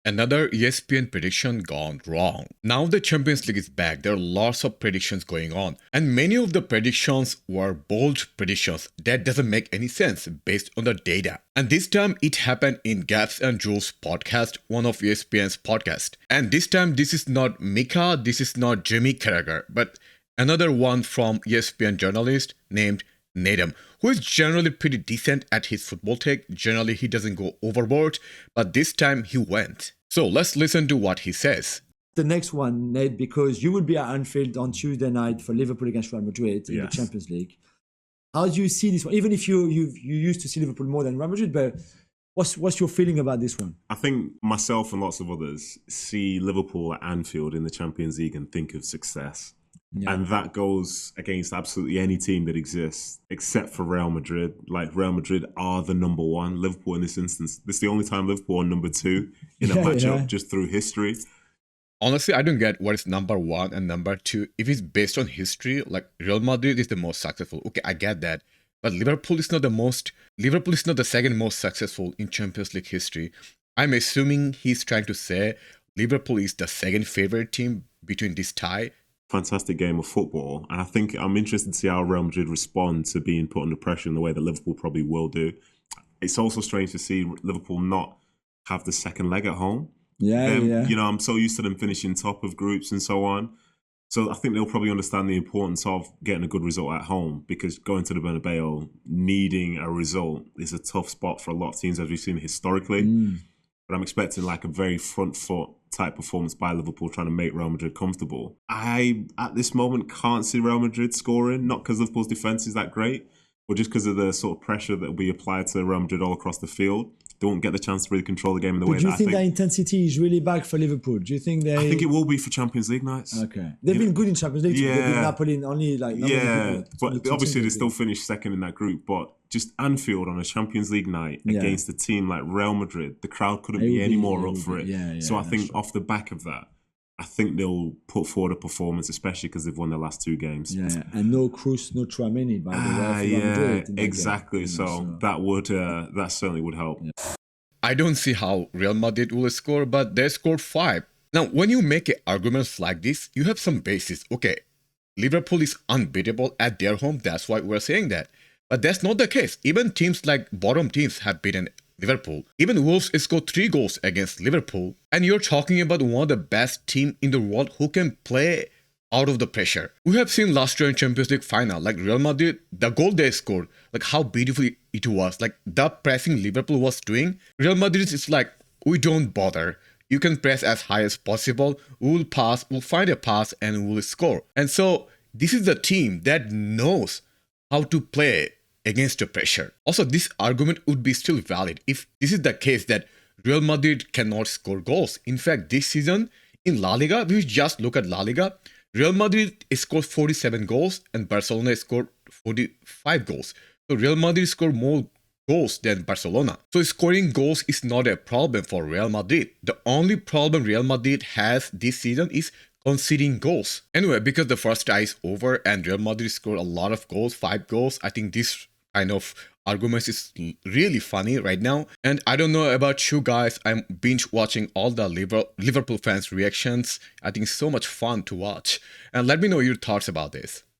Another ESPN prediction gone wrong. Now the Champions League is back. There are lots of predictions going on, and many of the predictions were bold predictions that doesn't make any sense based on the data. And this time it happened in Gaps and Jules podcast, one of ESPN's podcast. And this time this is not Mika, this is not Jimmy Carragher, but another one from ESPN journalist named Nedum, who is generally pretty decent at his football take. Generally, he doesn't go overboard, but this time he went. So let's listen to what he says. The next one, Ned, because you will be at Anfield on Tuesday night for Liverpool against Real Madrid in the Champions League. How do you see this one? Even if you used to see Liverpool more than Real Madrid, but what's your feeling about this one? I think myself and lots of others see Liverpool at Anfield in the Champions League and think of success. Yeah. And that goes against absolutely any team that exists, except for Real Madrid. Like, Real Madrid are the number one. Liverpool, in this instance, this is the only time Liverpool are number two in a matchup just through history. Honestly, I don't get what is number one and number two. If it's based on history, like Real Madrid is the most successful. Okay, I get that. But Liverpool is not the second most successful in Champions League history. I'm assuming he's trying to say Liverpool is the second favorite team between this tie. Fantastic game of football, and I think I'm interested to see how Real Madrid respond to being put under pressure in the way that Liverpool probably will do. It's also strange to see Liverpool not have the second leg at home. You know, I'm so used to them finishing top of groups and so on. So I think they'll probably understand the importance of getting a good result at home, because going to the Bernabeu, needing a result is a tough spot for a lot of teams, as we've seen historically. But I'm expecting like a very front foot type performance by Liverpool, trying to make Real Madrid comfortable. I, at this moment, can't see Real Madrid scoring, not because Liverpool's defence is that great, but just because of the sort of pressure that will be applied to Real Madrid all across the field. They won't get the chance to really control the game in the way that I think. Do you think that intensity is really back for Liverpool? Do you think they... I think it will be for Champions League nights. Okay. They've been good in Champions League. They've been Napoli in only like... But obviously they still finished second in that group. But just Anfield on a Champions League night against a team like Real Madrid, the crowd couldn't be any more up for it. So I think off the back of that, I think they'll put forward a performance, especially because they've won their last two games. And no Cruz, no Tchouaméni, by the way. Exactly. So that certainly would help. I don't see how Real Madrid will score, but they scored 5. Now, when you make arguments like this, you have some basis. Okay, Liverpool is unbeatable at their home, that's why we're saying that. But that's not the case. Even teams like bottom teams have beaten Liverpool. Even Wolves scored 3 goals against Liverpool. And you're talking about one of the best teams in the world who can play out of the pressure. We have seen last year in Champions League final, like Real Madrid, the goal they scored, like how beautiful it was. Like the pressing Liverpool was doing. Real Madrid is like, we don't bother. You can press as high as possible. We'll pass, we'll find a pass, and we'll score. And so this is the team that knows how to play against the pressure. Also, this argument would be still valid if this is the case that Real Madrid cannot score goals. In fact, this season in La Liga, we just look at La Liga, Real Madrid scored 47 goals and Barcelona scored 45 goals. So Real Madrid scored more goals than Barcelona. So scoring goals is not a problem for Real Madrid. The only problem Real Madrid has this season is conceding goals. Anyway, because the first tie is over and Real Madrid scored a lot of goals, 5 goals, I think this kind of arguments is really funny right now. And I don't know about you guys, I'm binge watching all the Liverpool fans' reactions. I think it's so much fun to watch. And let me know your thoughts about this.